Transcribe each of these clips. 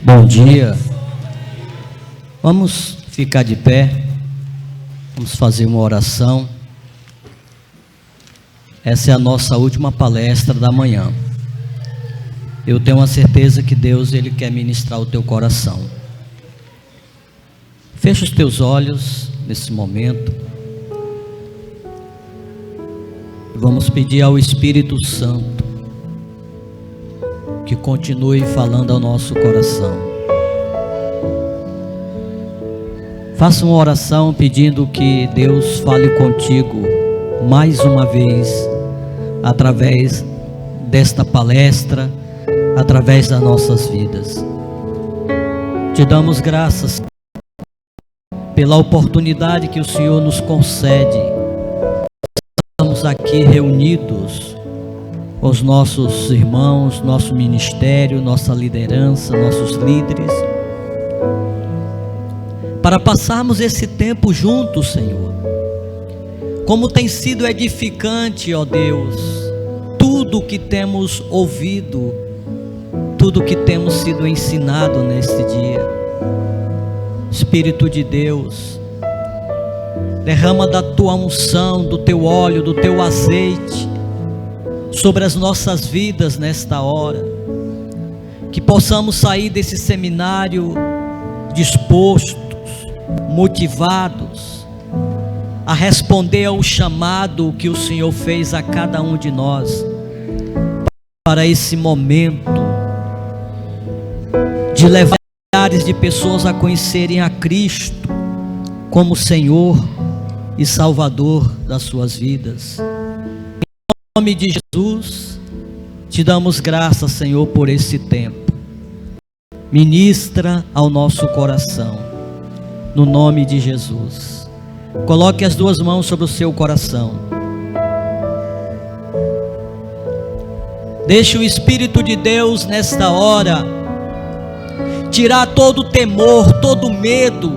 Bom dia. Vamos ficar de pé. Vamos fazer uma oração. Essa é a nossa última palestra da manhã. Eu tenho uma certeza que Deus, Ele quer ministrar o teu coração. Fecha os teus olhos nesse momento. Vamos pedir ao Espírito Santo que continue falando ao nosso coração. Faça uma oração pedindo que Deus fale contigo mais uma vez, através desta palestra, através das nossas vidas. Te damos graças pela oportunidade que o Senhor nos concede. Estamos aqui reunidos com os nossos irmãos, nosso ministério, nossa liderança, nossos líderes, para passarmos esse tempo juntos, Senhor. Como tem sido edificante, ó Deus, tudo que temos ouvido, tudo que temos sido ensinado neste dia. Espírito de Deus, derrama da tua unção, do teu óleo, do teu azeite sobre as nossas vidas nesta hora, que possamos sair desse seminário dispostos, motivados a responder ao chamado que o Senhor fez a cada um de nós para esse momento de levar milhares de pessoas a conhecerem a Cristo como Senhor e Salvador das suas vidas. Em nome de Jesus, te damos graças, Senhor, por esse tempo. Ministra ao nosso coração, no nome de Jesus. Coloque as duas mãos sobre o seu coração. Deixe o Espírito de Deus nesta hora tirar todo o temor, todo o medo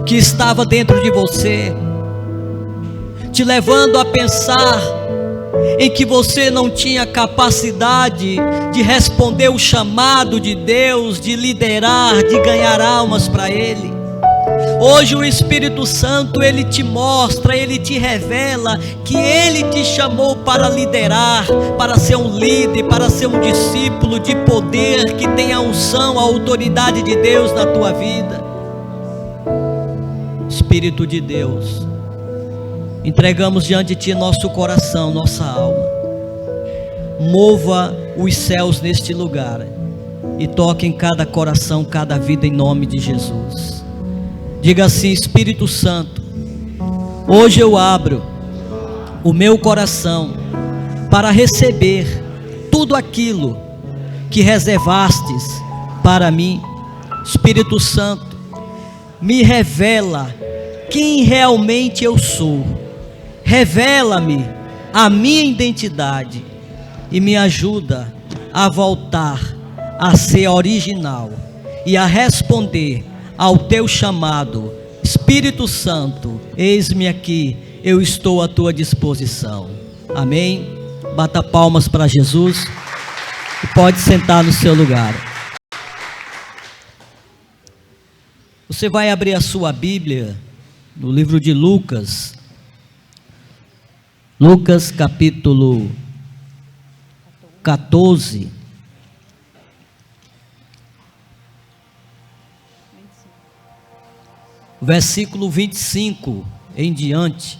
que estava dentro de você, te levando a pensar em que você não tinha capacidade de responder o chamado de Deus, de liderar, de ganhar almas para Ele. Hoje o Espírito Santo, Ele te mostra, Ele te revela que Ele te chamou para liderar, para ser um líder, para ser um discípulo de poder, que tem a unção, a autoridade de Deus na tua vida. Espírito de Deus, entregamos diante de ti nosso coração, nossa alma. Mova os céus neste lugar e toque em cada coração, cada vida, em nome de Jesus. Diga assim: Espírito Santo, hoje eu abro o meu coração para receber tudo aquilo que reservastes para mim. Espírito Santo, me revela quem realmente eu sou. Revela-me a minha identidade e me ajuda a voltar a ser original e a responder ao teu chamado. Espírito Santo, eis-me aqui, eu estou à tua disposição. Amém? Bata palmas para Jesus e pode sentar no seu lugar. Você vai abrir a sua Bíblia no livro de Lucas. Lucas capítulo 14. Versículo 25 em diante.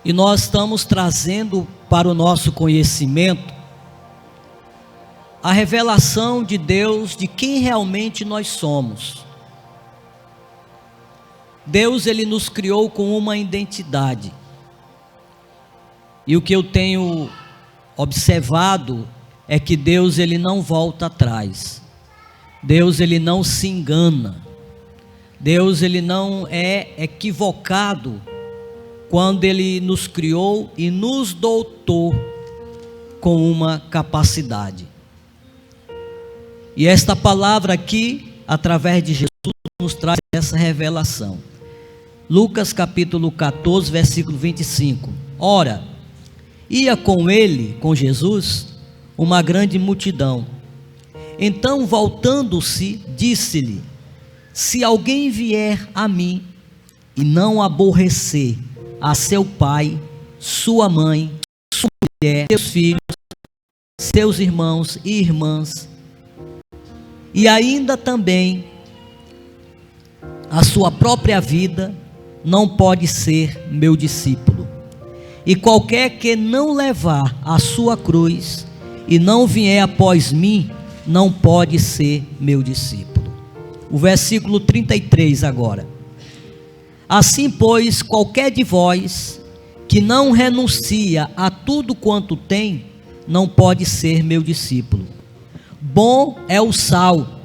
E nós estamos trazendo para o nosso conhecimento a revelação de Deus de quem realmente nós somos. Deus, Ele nos criou com uma identidade. E o que eu tenho observado é que Deus, Ele não volta atrás. Deus, Ele não se engana. Deus, Ele não é equivocado quando Ele nos criou e nos dotou com uma capacidade. E esta palavra aqui, através de Jesus, nos traz essa revelação. Lucas capítulo 14, versículo 25. Ora, ia com ele, com Jesus, uma grande multidão. Então, voltando-se, disse-lhe: se alguém vier a mim e não aborrecer a seu pai, sua mãe, sua mulher, seus filhos, seus irmãos e irmãs, e ainda também a sua própria vida, não pode ser meu discípulo. E qualquer que não levar a sua cruz e não vier após mim, não pode ser meu discípulo. O versículo 33 agora. Assim, pois, qualquer de vós que não renuncia a tudo quanto tem, não pode ser meu discípulo. Bom é o sal,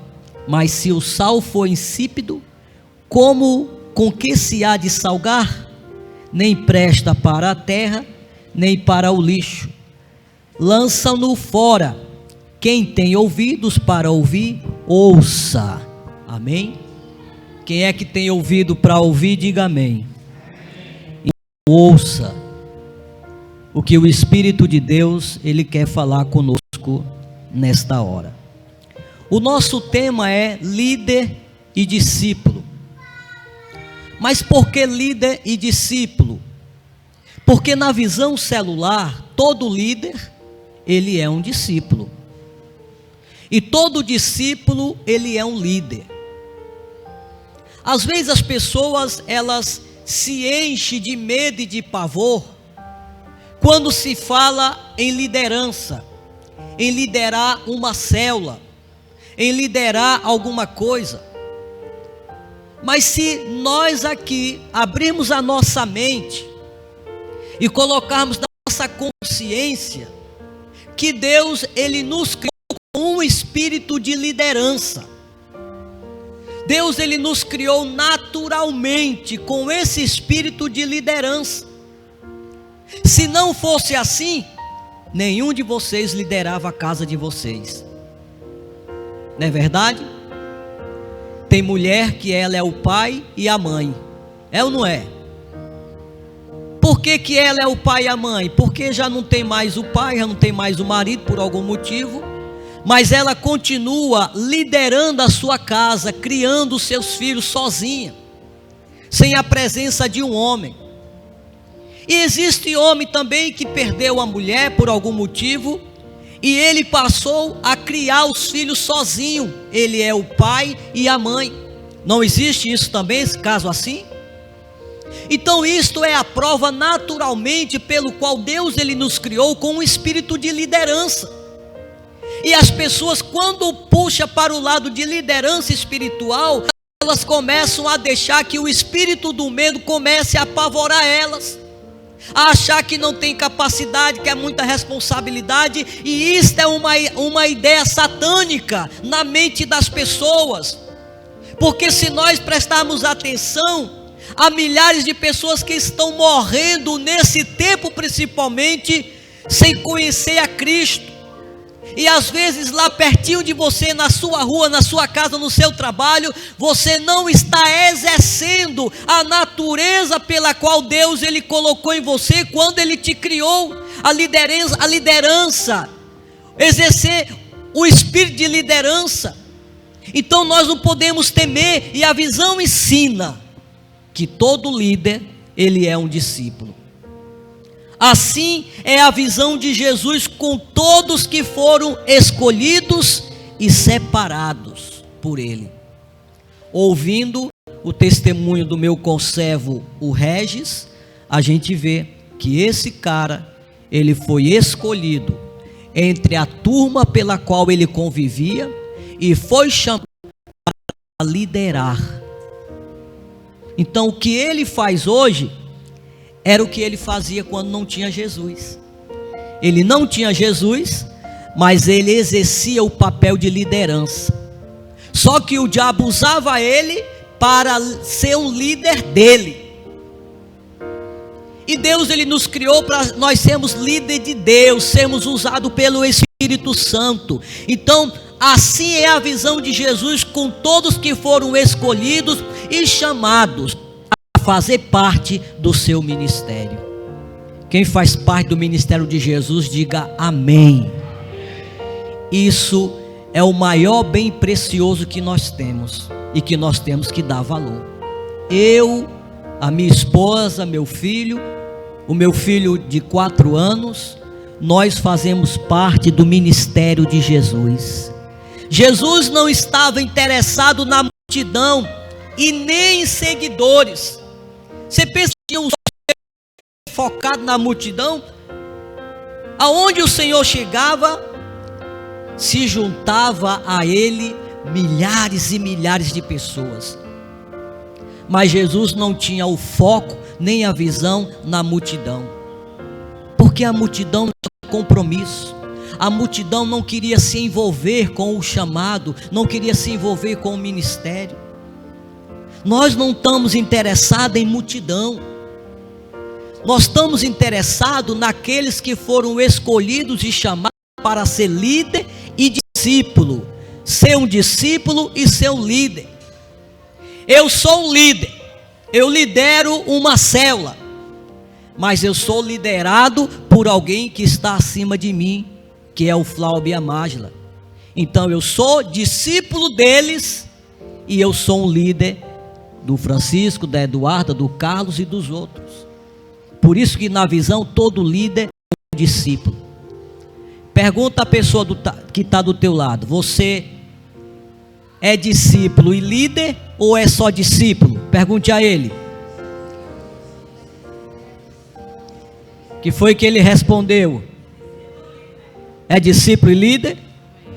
mas se o sal for insípido, com que se há de salgar? Nem presta para a terra, nem para o lixo. Lançam-no fora. Quem tem ouvidos para ouvir, ouça. Amém? Quem é que tem ouvido para ouvir, diga amém. E ouça o que o Espírito de Deus, Ele quer falar conosco nesta hora. O nosso tema é líder e discípulo. Mas por que líder e discípulo? Porque na visão celular, todo líder, ele é um discípulo. E todo discípulo, ele é um líder. Às vezes as pessoas, elas se enchem de medo e de pavor quando se fala em liderança, em liderar uma célula, em liderar alguma coisa. Mas se nós aqui abrirmos a nossa mente e colocarmos na nossa consciência que Deus, Ele nos criou com um espírito de liderança. Deus, Ele nos criou naturalmente com esse espírito de liderança. Se não fosse assim, nenhum de vocês liderava a casa de vocês. Não é verdade? Tem mulher que ela é o pai e a mãe. É ou não é? Por que ela é o pai e a mãe? Porque já não tem mais o pai, já não tem mais o marido por algum motivo. Mas ela continua liderando a sua casa, criando os seus filhos sozinha, sem a presença de um homem. E existe homem também que perdeu a mulher por algum motivo, e ele passou a criar os filhos sozinho. Ele é o pai e a mãe. Não existe isso também, esse caso assim? Então isto é a prova naturalmente pelo qual Deus, Ele nos criou com um espírito de liderança. E as pessoas, quando puxa para o lado de liderança espiritual, elas começam a deixar que o espírito do medo comece a apavorar elas, a achar que não tem capacidade, que é muita responsabilidade. E isto é uma ideia satânica na mente das pessoas. Porque se nós prestarmos atenção, há milhares de pessoas que estão morrendo nesse tempo, principalmente, sem conhecer a Cristo. E às vezes lá pertinho de você, na sua rua, na sua casa, no seu trabalho, você não está exercendo a natureza pela qual Deus, Ele colocou em você quando Ele te criou. A liderança, exercer o espírito de liderança. Então nós não podemos temer, e a visão ensina que todo líder, ele é um discípulo. Assim é a visão de Jesus com todos que foram escolhidos e separados por Ele. Ouvindo o testemunho do meu conservo, o Regis, a gente vê que esse cara, ele foi escolhido entre a turma pela qual ele convivia e foi chamado para liderar. Então o que ele faz hoje era o que ele fazia quando não tinha Jesus. Ele não tinha Jesus, mas ele exercia o papel de liderança. Só que o diabo usava ele para ser um líder dele. E Deus, Ele nos criou para nós sermos líder de Deus, sermos usados pelo Espírito Santo. Então, assim é a visão de Jesus com todos que foram escolhidos e chamados fazer parte do seu ministério. Quem faz parte do ministério de Jesus, diga amém. Isso é o maior bem precioso que nós temos e que nós temos que dar valor. Eu, a minha esposa, meu filho, o meu filho de 4 anos, nós fazemos parte do ministério de Jesus. Jesus não estava interessado na multidão e nem em seguidores. Você pensa que um focado na multidão? Aonde o Senhor chegava, se juntava a ele milhares e milhares de pessoas. Mas Jesus não tinha o foco nem a visão na multidão, porque a multidão não tinha compromisso. A multidão não queria se envolver com o chamado, não queria se envolver com o ministério. Nós não estamos interessados em multidão. Nós estamos interessados naqueles que foram escolhidos e chamados para ser líder e discípulo. Ser um discípulo e ser um líder. Eu sou um líder. Eu lidero uma célula. Mas eu sou liderado por alguém que está acima de mim, que é o Flávio e a Mágila. Então eu sou discípulo deles e eu sou um líder do Francisco, da Eduarda, do Carlos e dos outros. Por isso que na visão todo líder é um discípulo. Pergunta a pessoa que está do teu lado: você é discípulo e líder ou é só discípulo? Pergunte a ele. Que foi que ele respondeu? É discípulo e líder?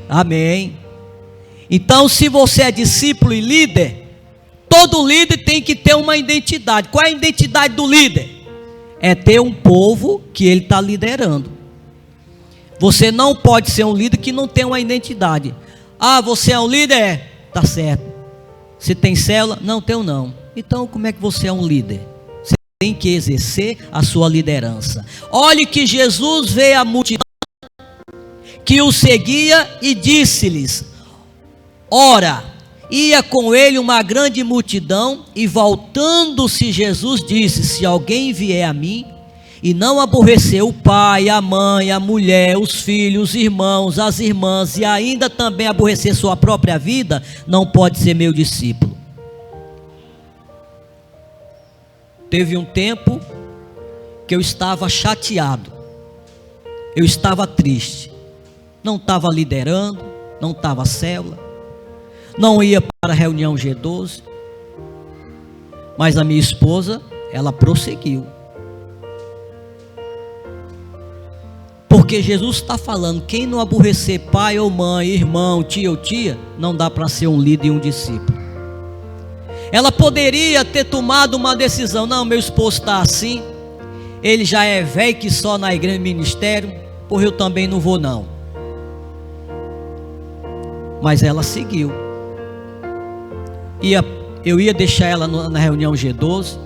Amém. Então, se você é discípulo e líder, todo líder tem que ter uma identidade. Qual é a identidade do líder? É ter um povo que ele está liderando. Você não pode ser um líder que não tem uma identidade. Ah, você é um líder? É, tá certo. Você tem célula? Não, tenho não. Então, como é que você é um líder? Você tem que exercer a sua liderança. Olhe que Jesus vê a multidão que o seguia e disse-lhes: ora, ia com ele uma grande multidão, e voltando-se Jesus disse: se alguém vier a mim e não aborrecer o pai, a mãe, a mulher, os filhos, os irmãos, as irmãs, e ainda também aborrecer sua própria vida, não pode ser meu discípulo. Teve um tempo que eu estava chateado, eu estava triste, não estava liderando, não estava célula, não ia para a reunião G12, mas a minha esposa, ela prosseguiu. Porque Jesus está falando: quem não aborrecer pai ou mãe, irmão, tio ou tia, não dá para ser um líder e um discípulo. Ela poderia ter tomado uma decisão: não, meu esposo está assim, ele já é velho que só na igreja e ministério, por eu também não vou não. Mas ela seguiu. Eu ia deixar ela na reunião G12,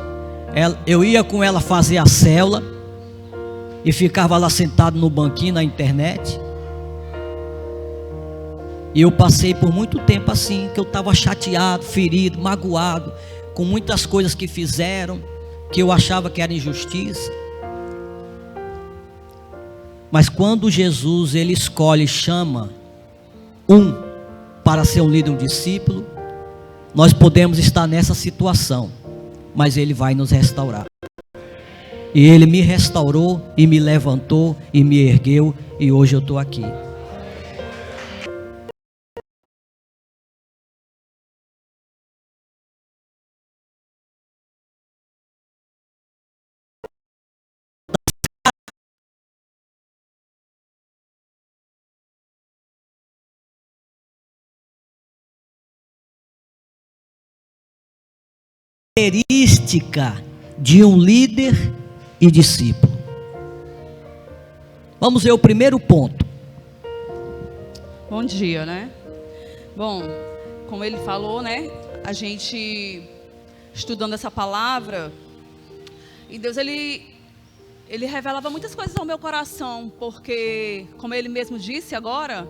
eu ia com ela fazer a célula, e ficava lá sentado no banquinho na internet. E eu passei por muito tempo assim, que eu estava chateado, ferido, magoado, com muitas coisas que fizeram, que eu achava que era injustiça. Mas quando Jesus, ele escolhe, chama para ser um líder, um discípulo, nós podemos estar nessa situação, mas ele vai nos restaurar. E ele me restaurou e me levantou e me ergueu, e hoje eu estou aqui. Característica de um líder e discípulo. Vamos ver o primeiro ponto. Bom dia, né? Bom, como ele falou, né? A gente estudando essa palavra, e Deus ele revelava muitas coisas ao meu coração, porque, como ele mesmo disse agora,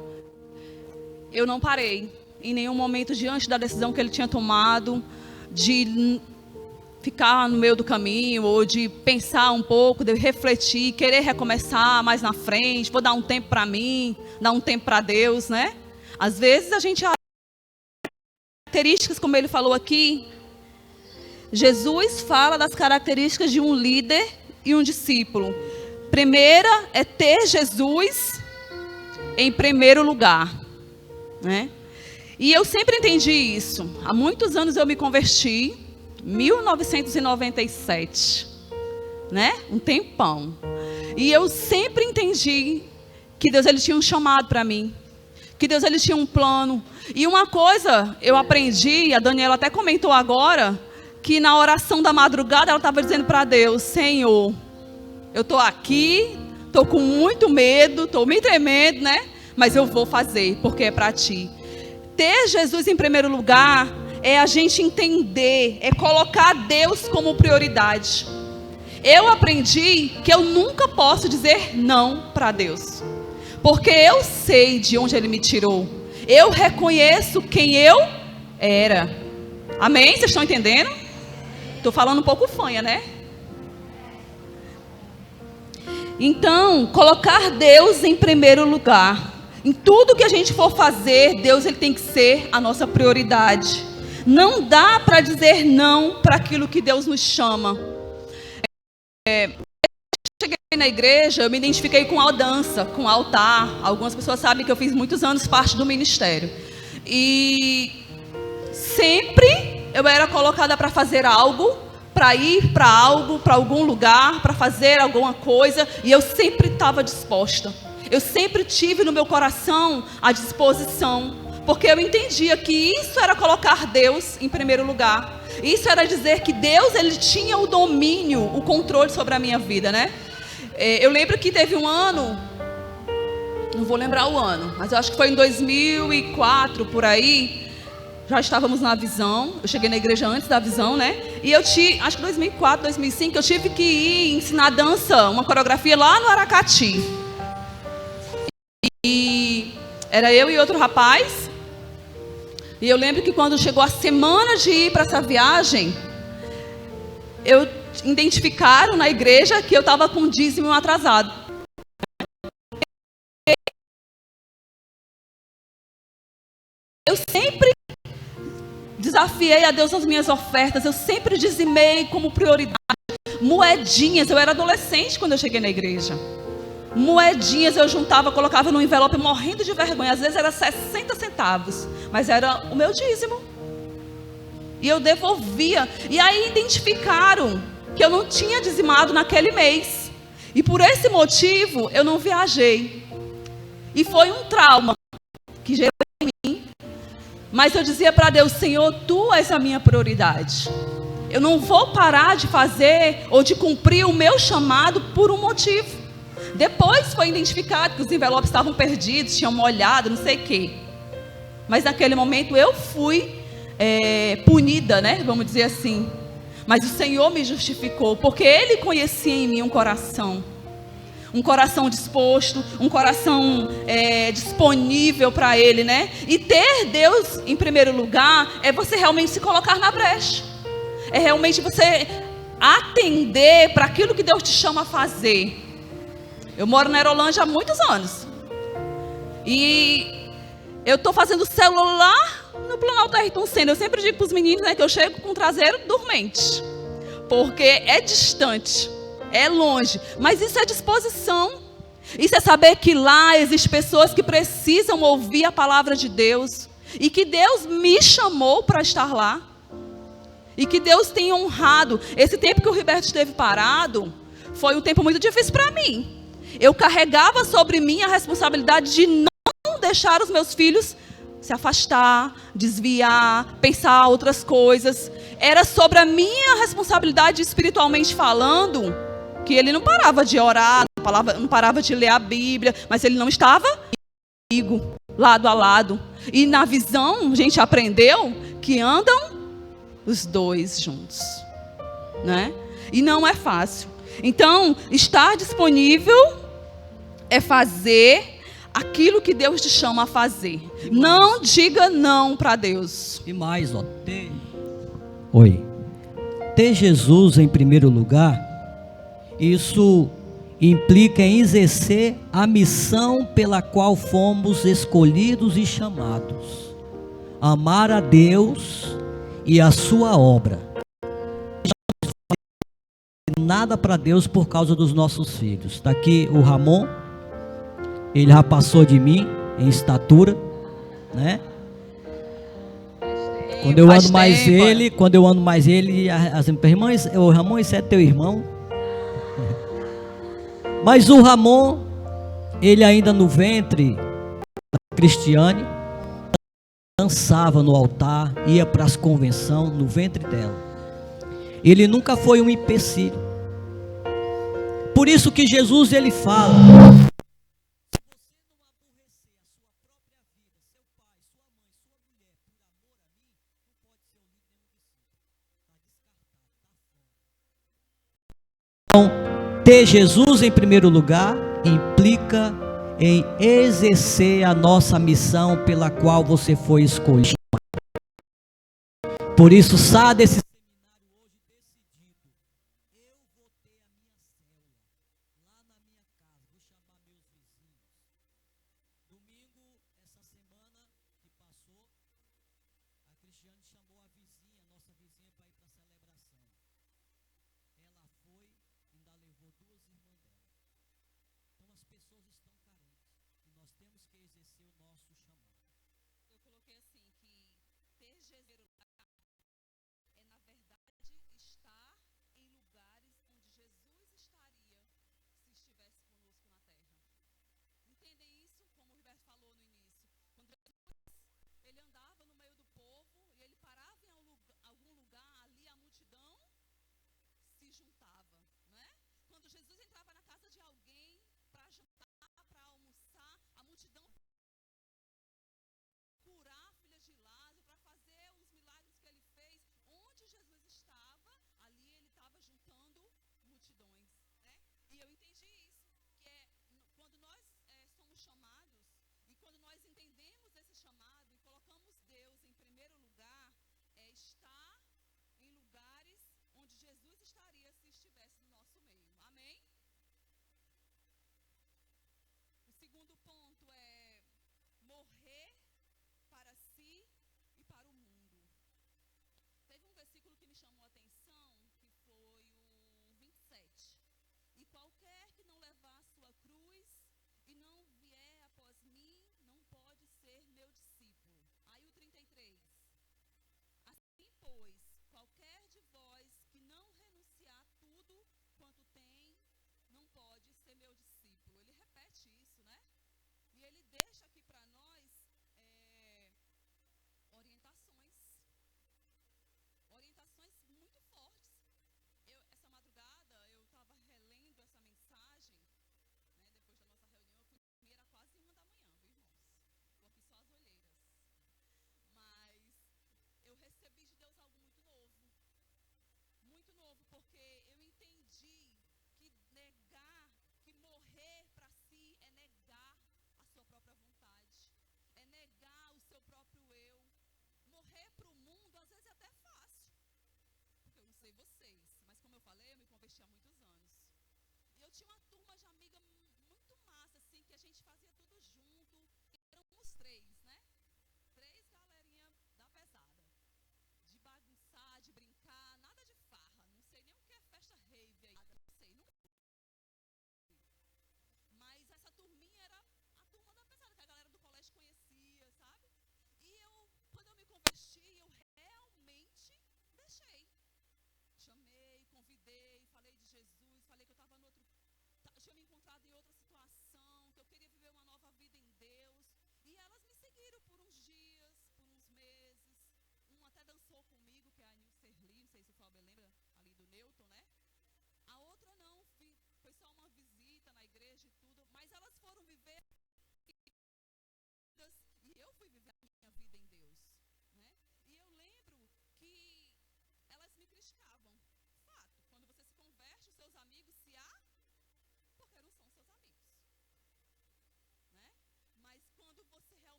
eu não parei em nenhum momento diante da decisão que ele tinha tomado de ficar no meio do caminho, ou de pensar um pouco, de refletir, querer recomeçar mais na frente, vou dar um tempo para mim, dar um tempo para Deus, né? Às vezes a gente... Características, como ele falou aqui, Jesus fala das características de um líder e um discípulo. Primeira é ter Jesus em primeiro lugar, né? E eu sempre entendi isso. Há muitos anos eu me converti, 1997, né? Um tempão. E eu sempre entendi que Deus ele tinha um chamado para mim, que Deus ele tinha um plano. E uma coisa eu aprendi, a Daniela até comentou agora, que na oração da madrugada ela estava dizendo para Deus: Senhor, eu estou aqui, estou com muito medo, estou me tremendo, né? Mas eu vou fazer, porque é para ti. Ter Jesus em primeiro lugar é a gente entender, é colocar Deus como prioridade. Eu aprendi que eu nunca posso dizer não para Deus, porque eu sei de onde Ele me tirou. Eu reconheço quem eu era. Amém? Vocês estão entendendo? Estou falando um pouco fanha, né? Então, colocar Deus em primeiro lugar. Em tudo que a gente for fazer, Deus ele tem que ser a nossa prioridade. Não dá para dizer não para aquilo que Deus nos chama. Cheguei na igreja, eu me identifiquei com a dança, com o altar. Algumas pessoas sabem que eu fiz muitos anos parte do ministério. E sempre eu era colocada para fazer algo, para ir para algo, para algum lugar, para fazer alguma coisa. E eu sempre estava disposta. Eu sempre tive no meu coração a disposição. Porque eu entendia que isso era colocar Deus em primeiro lugar. Isso era dizer que Deus ele tinha o domínio, o controle sobre a minha vida, né? Eu lembro que teve um ano, não vou lembrar o ano, mas eu acho que foi em 2004, por aí, já estávamos na visão. Eu cheguei na igreja antes da visão, né? E eu acho que 2004, 2005, eu tive que ir ensinar dança, uma coreografia lá no Aracati. E era eu e outro rapaz. E eu lembro que quando chegou a semana de ir para essa viagem, identificaram na igreja que eu estava com o dízimo atrasado. Eu sempre desafiei a Deus nas minhas ofertas, eu sempre dizimei como prioridade. Moedinhas, eu era adolescente quando eu cheguei na igreja. Moedinhas eu juntava, colocava no envelope morrendo de vergonha. Às vezes era 60 centavos, mas era o meu dízimo. E eu devolvia. E aí identificaram que eu não tinha dizimado naquele mês. E por esse motivo eu não viajei. E foi um trauma que gerou em mim. Mas eu dizia para Deus: Senhor, Tu és a minha prioridade. Eu não vou parar de fazer ou de cumprir o meu chamado por um motivo. Depois foi identificado que os envelopes estavam perdidos, tinham molhado, não sei o quê. Mas naquele momento eu fui punida, né? Vamos dizer assim. Mas o Senhor me justificou, porque Ele conhecia em mim um coração disposto, um coração disponível para Ele, né? E ter Deus em primeiro lugar é você realmente se colocar na brecha. É realmente você atender para aquilo que Deus te chama a fazer. Eu moro na Aerolândia há muitos anos. E eu estou fazendo celular no Planalto Ayrton Senna. Eu sempre digo para os meninos, né, que eu chego com o traseiro dormente. Porque é distante, é longe. Mas isso é disposição. Isso é saber que lá existem pessoas que precisam ouvir a palavra de Deus. E que Deus me chamou para estar lá. E que Deus tem honrado. Esse tempo que o Roberto esteve parado foi um tempo muito difícil para mim. Eu carregava sobre mim a responsabilidade de não deixar os meus filhos se afastar, desviar, pensar outras coisas. Era sobre a minha responsabilidade espiritualmente falando, que ele não parava de orar, não parava de ler a Bíblia, mas ele não estava comigo, lado a lado. E na visão, a gente aprendeu que andam os dois juntos, né? E não é fácil. Então, estar disponível é fazer aquilo que Deus te chama a fazer. Não diga não para Deus. E mais, ó. Oi. ter Jesus em primeiro lugar, isso implica em exercer a missão pela qual fomos escolhidos e chamados: amar a Deus e a sua obra. Nada para Deus por causa dos nossos filhos. Está aqui o Ramon, ele já passou de mim em estatura, né? Quando eu ando mais ele, as irmãs, o Ramon, isso é teu irmão? Mas o Ramon, ele ainda no ventre da Cristiane, dançava no altar, ia para as convenções no ventre dela. Ele nunca foi um empecilho. Por isso que Jesus, ele fala: então, ter Jesus em primeiro lugar implica em exercer a nossa missão pela qual você foi escolhido. Por isso, sai desse seminário hoje decidido: eu vou ter a minha célula lá na minha casa, vou chamar meus vizinhos. Domingo, essa semana que passou, a Cristiane chamou a vizinha, nossa vizinha, para ir para a celebração. Ela foi, ainda levou 2 irmãs dela. Então as pessoas estão carentes e nós temos que exercer o nosso chamado. Eu coloquei assim que ter Jesus é na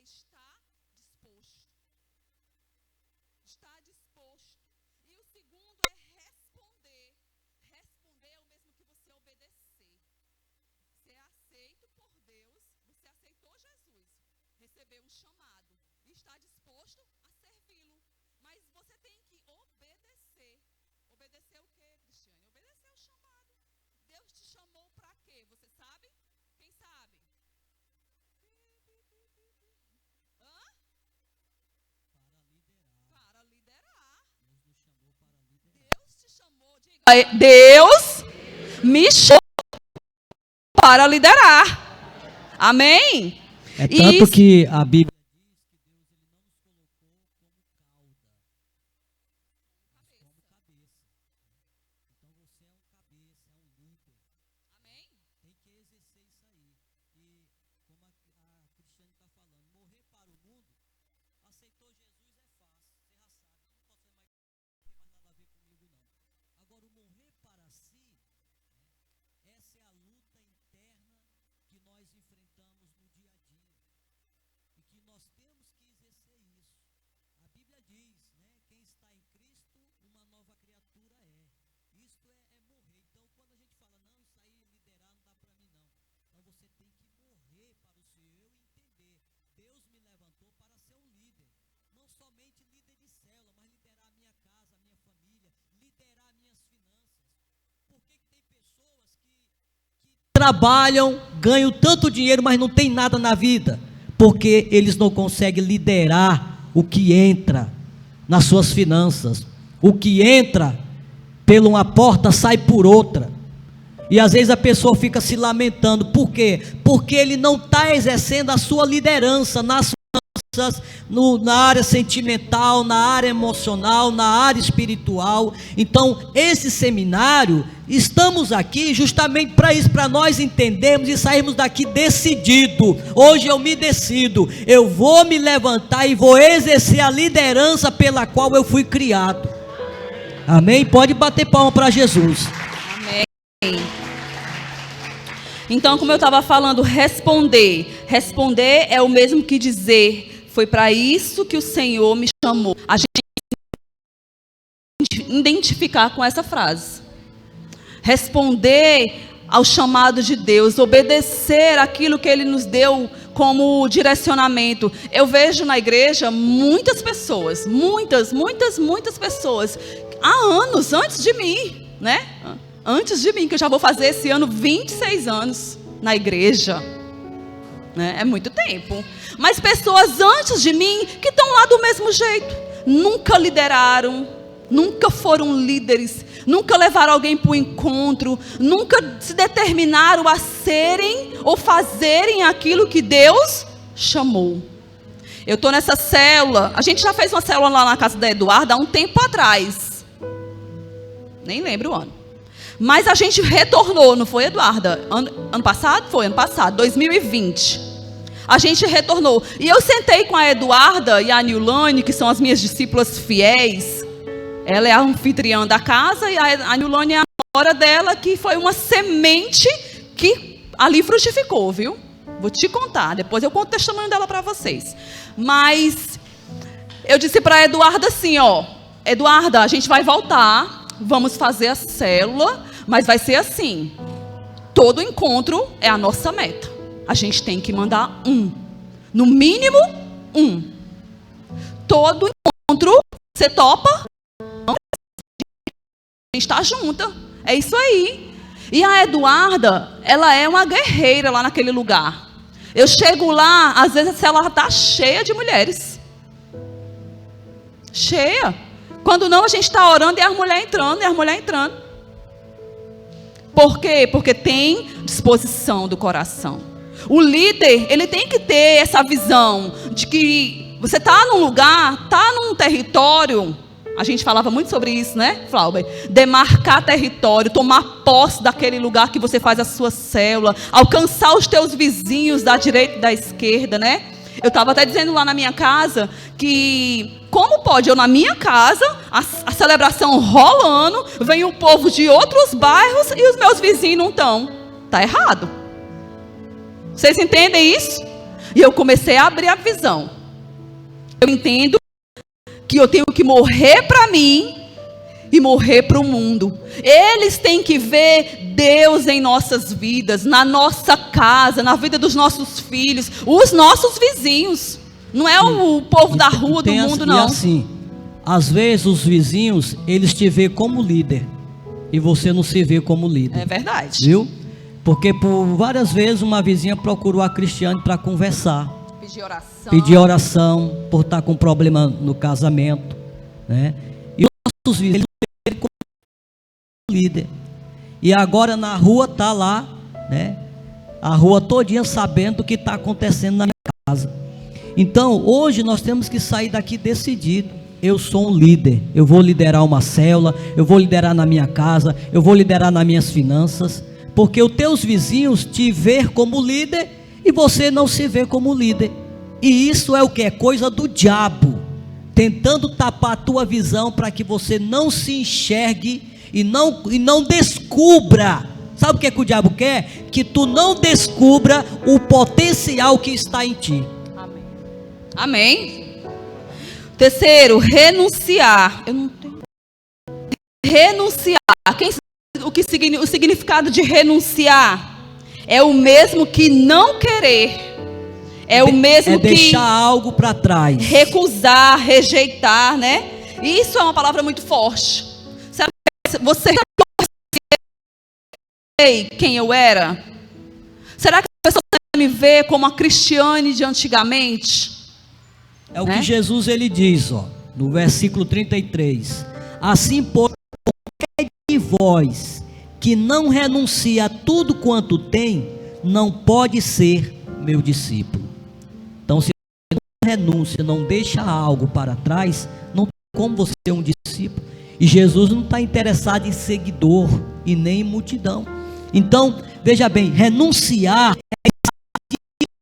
estar disposto. Estar disposto. E o segundo é responder. Responder é o mesmo que você obedecer. Ser aceito por Deus, você aceitou Jesus, recebeu um chamado e está disposto a servi-lo. Mas você tem que obedecer. Obedecer o quê, Cristiane? Obedecer o chamado. Deus te chamou para quê? Você sabe? Quem sabe? Hã? Para liderar. Deus nos chamou para liderar. Deus te chamou, diga. Deus me chamou para liderar. Amém? É tanto que a Bíblia diz que Deus ele não nos colocou como cauda, mas como cabeça. Então você é um cabeça, é um líder. Amém? Tem que exercer isso aí. E como a Cristiane está falando, morrer para o mundo, aceitou Jesus é fácil. Você já sabe, não posso ser mais, não tem mais nada a ver comigo não. Agora o morrer para si, né, essa é a luta interna que nós enfrentamos no dia a dia. E que nós temos que exercer isso. A Bíblia diz, né, quem está em Cristo, uma nova criatura é. Isto é morrer. Então, quando a gente fala, não, isso aí liderar não dá para mim não. Então, você tem que morrer para o seu eu e entender. Deus me levantou para ser um líder. Não somente líder de célula, mas liderar a minha casa, a minha família, liderar minhas finanças. Por que tem pessoas que trabalham, ganham tanto dinheiro, mas não tem nada na vida? Porque eles não conseguem liderar o que entra nas suas finanças. O que entra por uma porta sai por outra. E às vezes a pessoa fica se lamentando. Por quê? Porque ele não está exercendo a sua liderança nas finanças, na área sentimental, na área emocional, na área espiritual. Então, esse seminário, estamos aqui justamente para isso, para nós entendermos e sairmos daqui decidido. Hoje eu me decido, eu vou me levantar e vou exercer a liderança pela qual eu fui criado. Amém? Pode bater palma para Jesus. Amém. Então, como eu estava falando, responder. Responder é o mesmo que dizer. Foi para isso que o Senhor me chamou. A gente identificar com essa frase. Responder ao chamado de Deus, obedecer aquilo que Ele nos deu como direcionamento. Eu vejo na igreja muitas pessoas, muitas pessoas, há anos, antes de mim, né? Antes de mim, que eu já vou fazer esse ano 26 anos na igreja. É muito tempo. Mas pessoas antes de mim que estão lá do mesmo jeito. Nunca lideraram, nunca foram líderes, nunca levaram alguém para o encontro, nunca se determinaram a serem ou fazerem aquilo que Deus chamou. Eu estou nessa célula, a gente já fez uma célula lá na casa da Eduarda há um tempo atrás. Nem lembro o ano. Mas a gente retornou, não foi, Eduarda? Ano passado? Foi, ano passado, 2020. A gente retornou. E eu sentei com a Eduarda e a Nilane, que são as minhas discípulas fiéis. Ela é a anfitriã da casa e a Nilane é a nora dela, que foi uma semente que ali frutificou, viu? Vou te contar, depois eu conto o testemunho dela para vocês. Mas eu disse para a Eduarda assim, ó, Eduarda, a gente vai voltar, vamos fazer a célula, mas vai ser assim, todo encontro é a nossa meta. A gente tem que mandar no mínimo 1. Todo encontro, você topa? A gente está junta, é isso aí. E a Eduarda, ela é uma guerreira lá naquele lugar. Eu chego lá, às vezes a célula está cheia de mulheres. Cheia. Quando não, a gente está orando e as mulheres entrando, Por quê? Porque tem disposição do coração. O líder, ele tem que ter essa visão de que você está num lugar, está num território. A gente falava muito sobre isso, né, Flauber? Demarcar território, tomar posse daquele lugar que você faz a sua célula, alcançar os teus vizinhos da direita e da esquerda, né? Eu estava até dizendo lá na minha casa que, como pode eu na minha casa, a celebração rolando, vem o povo de outros bairros e os meus vizinhos não estão. Está errado. Vocês entendem isso? E eu comecei a abrir a visão. Eu entendo que eu tenho que morrer para mim e morrer para o mundo. Eles têm que ver Deus em nossas vidas, na nossa casa, na vida dos nossos filhos, os nossos vizinhos. Não é o povo da rua, do mundo, não. E assim, às vezes os vizinhos, eles te veem como líder e você não se vê como líder. É verdade. Viu? Porque por várias vezes uma vizinha procurou a Cristiane para conversar. Pedir oração por estar com problema no casamento, né? E os nossos vizinhos, eles como líder. E agora na rua tá lá, né? A rua todinha sabendo o que está acontecendo na minha casa. Então, hoje nós temos que sair daqui decidido. Eu sou um líder, eu vou liderar uma célula, eu vou liderar na minha casa, eu vou liderar nas minhas finanças, porque os teus vizinhos te ver como líder e você não se vê como líder. E isso é o que? É coisa do diabo, tentando tapar a tua visão para que você não se enxergue e não descubra. Sabe o que é que o diabo quer? Que tu não descubra o potencial que está em ti. Amém. Amém. Terceiro, renunciar. Eu não tenho. Renunciar. O significado de renunciar é o mesmo que não querer. É o mesmo que deixar algo para trás. Recusar, rejeitar, né? Isso é uma palavra muito forte. Você sei quem eu era? Será que a pessoa me vê como a Cristiane de antigamente? É o que Jesus ele diz, ó, no versículo 33. Assim, por qualquer de vós que não renuncia a tudo quanto tem, não pode ser meu discípulo. Então, se você não renuncia, não deixa algo para trás, não tem como você ser um discípulo. E Jesus não está interessado em seguidor e nem em multidão. Então, veja bem, renunciar é estar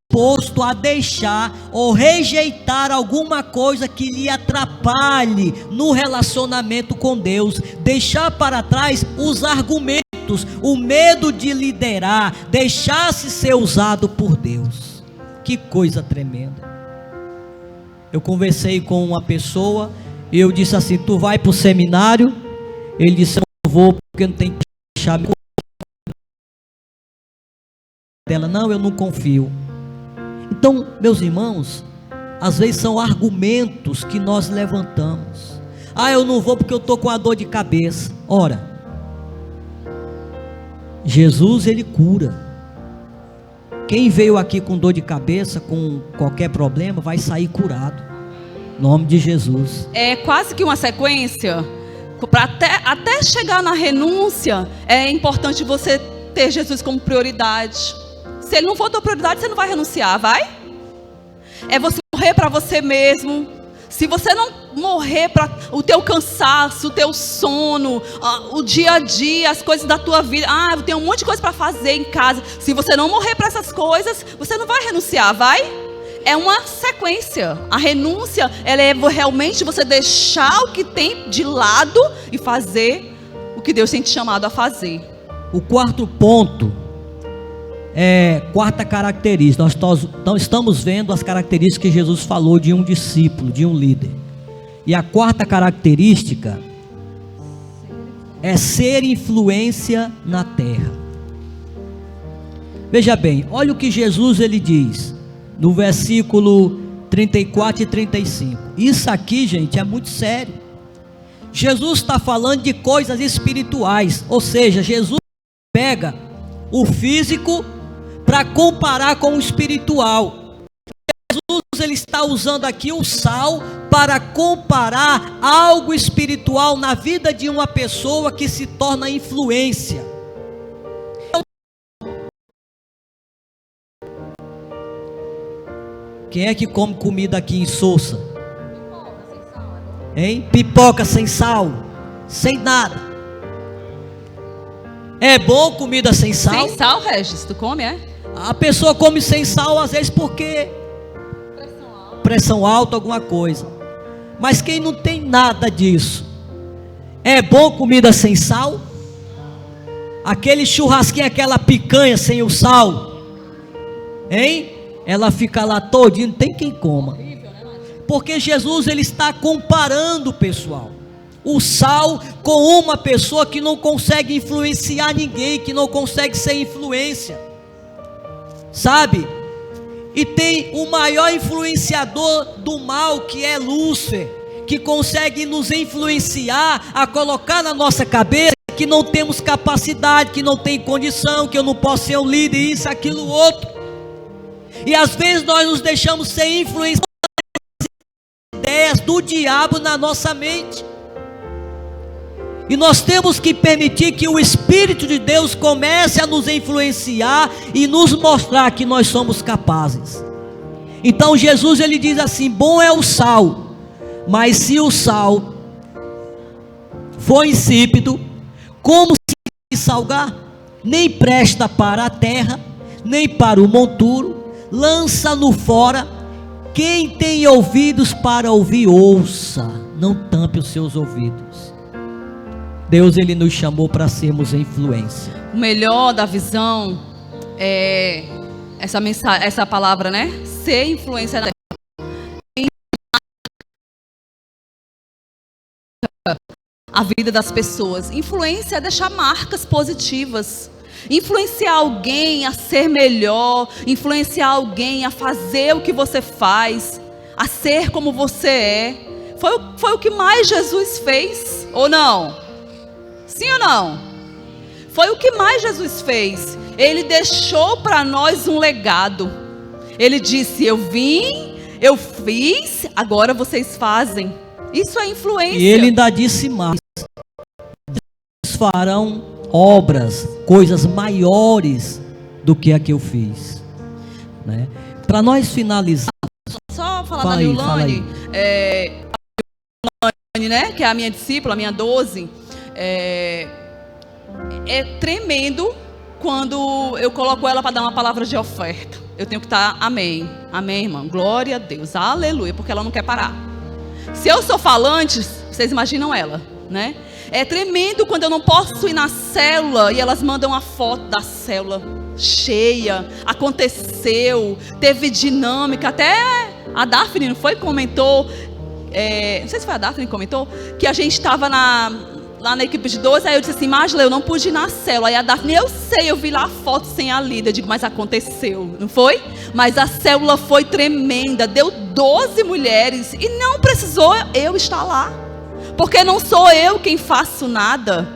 disposto a deixar ou rejeitar alguma coisa que lhe atrapalhe no relacionamento com Deus. Deixar para trás os argumentos, o medo de liderar, deixar-se ser usado por Deus. Que coisa tremenda. Eu conversei com uma pessoa e eu disse assim: tu vai para o seminário? Ele disse: eu não vou porque não tem que deixar meu... dela. Não, eu não confio. Então, meus irmãos, às vezes são argumentos que nós levantamos. Ah, eu não vou porque eu estou com a dor de cabeça. Ora, Jesus ele cura. Quem veio aqui com dor de cabeça, com qualquer problema, vai sair curado. Em nome de Jesus. É quase que uma sequência. Para até chegar na renúncia, é importante você ter Jesus como prioridade. Se ele não for tua prioridade, você não vai renunciar, vai? É você morrer para você mesmo. Se você não morrer para o teu cansaço, o teu sono, o dia a dia, as coisas da tua vida. Ah, eu tenho um monte de coisa para fazer em casa. Se você não morrer para essas coisas, você não vai renunciar, vai? É uma sequência. A renúncia, ela é realmente você deixar o que tem de lado e fazer o que Deus tem te chamado a fazer. O quarto ponto quarta característica. Nós estamos vendo as características que Jesus falou de um discípulo, de um líder. E a quarta característica é ser influência na terra. Veja bem, olha o que Jesus ele diz no versículo 34 e 35. Isso aqui, gente, é muito sério. Jesus está falando de coisas espirituais, ou seja, Jesus pega o físico para comparar com o espiritual. Jesus ele está usando aqui o sal para comparar algo espiritual na vida de uma pessoa que se torna influência. Quem é que come comida aqui em Sousa? Hein? Pipoca sem sal, sem nada. É bom comida sem sal? Sem sal, Regis, tu come, é? A pessoa come sem sal às vezes porque pressão alta, alguma coisa. Mas quem não tem nada disso, é bom comida sem sal? Aquele churrasquinho, aquela picanha sem o sal, hein? ela fica lá todinha, não tem quem coma. Porque Jesus, ele está comparando, pessoal, o sal com uma pessoa que não consegue influenciar ninguém, que não consegue ser influência, sabe? E tem o maior influenciador do mal, que é Lúcifer, que consegue nos influenciar a colocar na nossa cabeça que não temos capacidade, que não tem condição, que eu não posso ser um líder, isso, aquilo, outro. E às vezes nós nos deixamos ser influenciados pelas ideias do diabo na nossa mente. E nós temos que permitir que o Espírito de Deus comece a nos influenciar e nos mostrar que nós somos capazes. Então Jesus, ele diz assim: bom é o sal, mas se o sal for insípido, como se salgar? Nem presta para a terra, nem para o monturo, lança-no fora. Quem tem ouvidos para ouvir, ouça, não tampe os seus ouvidos. Deus, ele nos chamou para sermos influência. O melhor da visão é essa mensagem, essa palavra, né? Ser influência na a vida das pessoas. Influência é deixar marcas positivas. Influenciar alguém a ser melhor, influenciar alguém a fazer o que você faz, a ser como você é. Foi o que mais Jesus fez, ou não? Sim ou não? Foi o que mais Jesus fez. Ele deixou para nós um legado. Ele disse: eu vim, eu fiz, agora vocês fazem. Isso é influência. E ele ainda disse mais: vocês farão obras, coisas maiores do que a que eu fiz, né? Para nós finalizar, só falar da Nilane, né, que é a minha discípula, a minha 12. É tremendo quando eu coloco ela para dar uma palavra de oferta. Eu tenho que estar, amém, amém, irmã, glória a Deus, aleluia, porque ela não quer parar. Se eu sou falante, vocês imaginam ela, né? É tremendo quando eu não posso ir na célula e elas mandam a foto da célula cheia, aconteceu, teve dinâmica. Até a Daphne, não foi? Comentou, não sei se foi a Daphne que comentou, que a gente estava lá na equipe de 12, aí eu disse assim: Marla, eu não pude ir na célula. Aí a Daphne: eu sei, eu vi lá a foto sem a líder. Eu digo: mas aconteceu, não foi? Mas a célula foi tremenda, deu 12 mulheres e não precisou eu estar lá, porque não sou eu quem faço nada,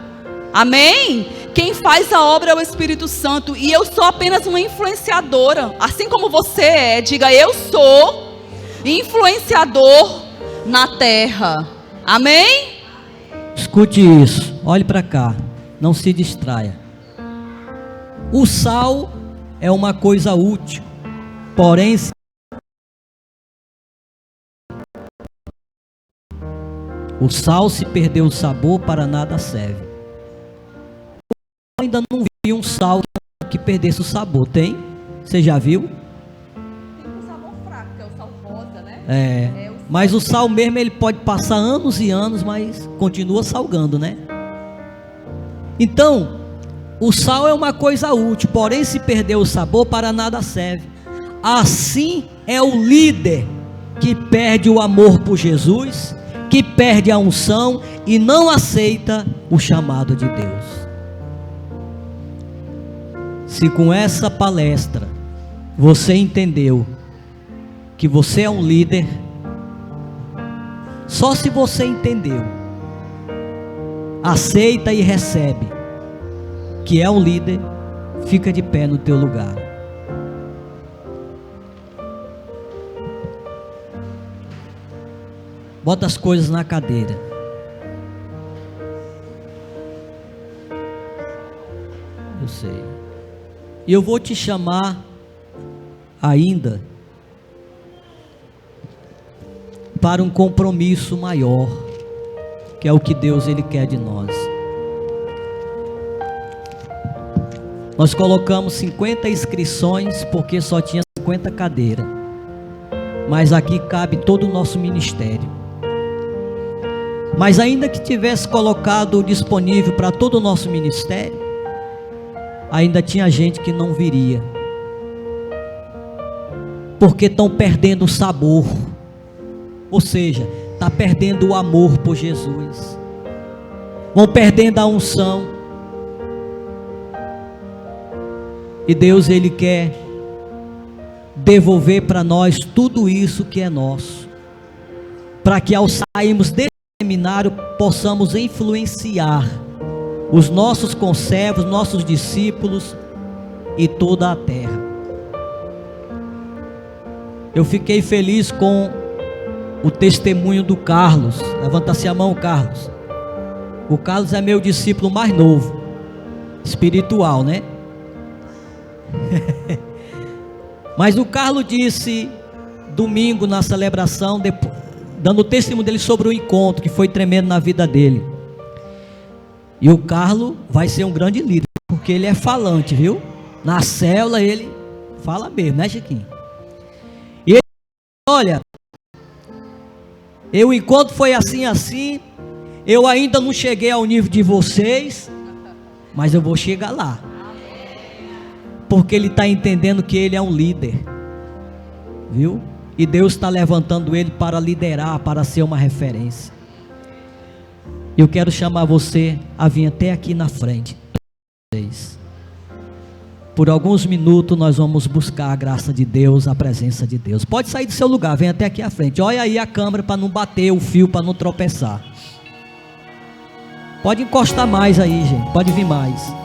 amém? Quem faz a obra é o Espírito Santo, e eu sou apenas uma influenciadora, assim como você é. Diga: eu sou influenciador na terra, amém? Escute isso, olhe para cá, não se distraia. O sal é uma coisa útil, porém o sal, se perdeu o sabor, para nada serve. Eu ainda não vi um sal que perdesse o sabor, tem? Você já viu? Tem um sabor fraco, que é o sal rosa, né? Mas o sal mesmo, ele pode passar anos e anos, mas continua salgando, né? Então, o sal é uma coisa útil, porém se perder o sabor, para nada serve. Assim é o líder que perde o amor por Jesus, que perde a unção e não aceita o chamado de Deus. Se com essa palestra você entendeu que você é um líder, só se você entendeu, aceita e recebe que é um líder, fica de pé no teu lugar. Bota as coisas na cadeira. Eu sei. E eu vou te chamar ainda para um compromisso maior, que é o que Deus, ele quer de nós. Nós colocamos 50 inscrições porque só tinha 50 cadeiras, mas aqui cabe todo o nosso ministério. Mas ainda que tivesse colocado disponível para todo o nosso ministério, ainda tinha gente que não viria. porque estão perdendo o sabor, ou seja, está perdendo o amor por Jesus, vão perdendo a unção. E Deus, Ele quer devolver para nós tudo isso que é nosso, para que ao sairmos desse seminário possamos influenciar os nossos conservos, nossos discípulos e toda a terra. Eu fiquei feliz com o testemunho do Carlos. Levanta-se a mão, Carlos. O Carlos é meu discípulo mais novo, espiritual, né? Mas o Carlos disse domingo na celebração, dando o testemunho dele sobre o encontro que foi tremendo na vida dele. E o Carlos vai ser um grande líder, porque ele é falante, viu? Na célula ele fala mesmo, né, Chiquinho? E ele, olha, o encontro foi assim, eu ainda não cheguei ao nível de vocês, mas eu vou chegar lá. Porque ele está entendendo que ele é um líder, viu? E Deus está levantando ele para liderar, para ser uma referência. Eu quero chamar você a vir até aqui na frente. Por alguns minutos nós vamos buscar a graça de Deus, a presença de Deus. Pode sair do seu lugar, vem até aqui à frente. Olha aí a câmera para não bater o fio, para não tropeçar. Pode encostar mais aí, gente. Pode vir mais.